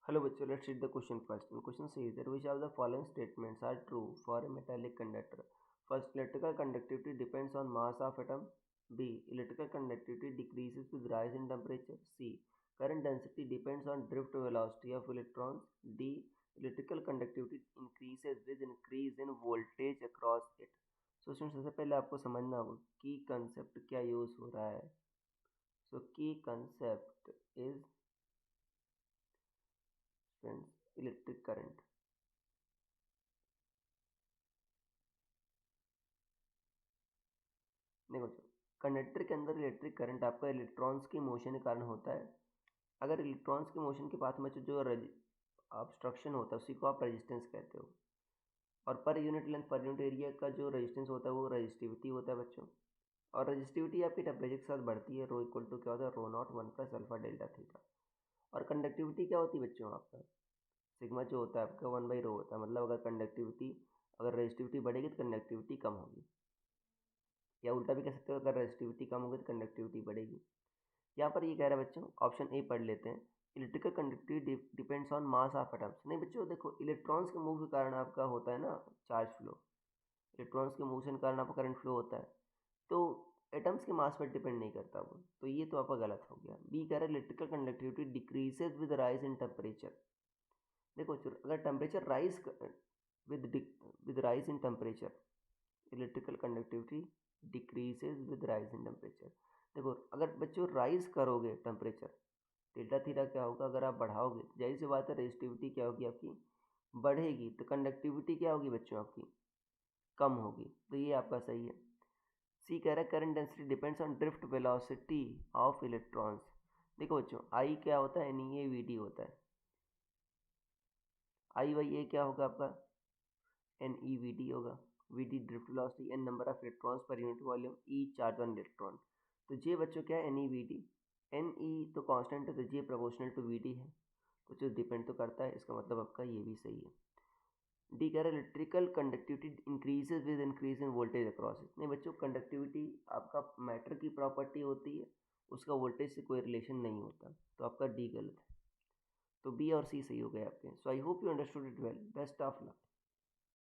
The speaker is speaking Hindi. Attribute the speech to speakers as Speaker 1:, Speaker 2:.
Speaker 1: Hello, bachcho. Let's read the question first. The question says that which of the following statements are true for a metallic conductor? First, electrical conductivity depends on mass of atom. B. Electrical conductivity decreases with rise in temperature. C. Current density depends on drift velocity of electrons. D. Electrical conductivity increases with increase in voltage across it. So students, सबसे पहले आपको समझना होगा की कंसेप्ट क्या यूज हो रहा है. So key concept is friends electric current. देखो, कंडक्टर के अंदर इलेक्ट्रिक करंट आपका इलेक्ट्रॉन्स की मोशन के कारण होता है. अगर इलेक्ट्रॉन्स के मोशन के पाथ में जो ऑब्स्ट्रक्शन होता है उसी को आप रेजिस्टेंस कहते हो. और per unit length per unit area का जो रेजिस्टेंस होता है वो रेजिस्टिविटी होता है बच्चों. और रेजिस्टिविटी आपकी टेम्परेचर के साथ बढ़ती है. रो इक्वल टू क्या होता है, rho naught 1 plus alpha delta theta. और कंडक्टिविटी क्या होती है बच्चों, आपका सिग्मा जो होता है आपका 1/रो होता है. मतलब अगर रेजिस्टिविटी बढ़ेगी तो कंडक्टिविटी कम होगी. या उल्टा भी कह सकते हो, अगर रेजिस्टिविटी कम होगी तो कंडक्टिविटी बढ़ेगी. यहाँ पर ये कह रहा है बच्चों, ऑप्शन ए पढ़ लेते हैं. Electrical conductivity depends on mass of atoms. नहीं बच्चों, देखो इलेक्ट्रॉन्स के मूव के कारण आपका होता है ना चार्ज फ्लो. इलेक्ट्रॉन्स के मोशन के कारण आपका करंट फ्लो होता है. तो एटम्स के मास पर डिपेंड नहीं करता वो. तो ये तो आपका गलत हो गया. बी कह रहा है electrical conductivity decreases with rise in temperature. देखो अगर temperature rise with rise in temperature, electrical conductivity decreases with rise in temperature. देखो अगर बच्चों राइज करोगे टेम्परेचर, डेल्टा थीटा क्या होगा, अगर आप बढ़ाओगे तो जाहिर सी बात है रेजिस्टिविटी क्या होगी आपकी, बढ़ेगी. तो कंडक्टिविटी क्या होगी बच्चों आपकी, कम होगी. तो ये आपका सही है. सी कह रहा है current density depends on drift velocity of electrons. देखो बच्चों आई क्या होता है, n e A v d होता है. आई वाई ए क्या होगा आपका, एन ई वी डी होगा. V d drift velocity, n number of electrons per unit volume, e charge on electron. तो जे बच्चों क्या है, n e v d. N e तो कांस्टेंट है तो J proportional to we D है. तो जो डिपेंड तो करता है, इसका मतलब आपका ये भी सही है. डी कह रहा है electrical conductivity increases with increase in voltage across it. नहीं बच्चों, कंडक्टिविटी आपका मैटर की प्रॉपर्टी होती है, उसका वोल्टेज से कोई रिलेशन नहीं होता. तो आपका डी गलत है. तो बी और सी सही हो गए आपके. So I hope you understood it well. Best of luck.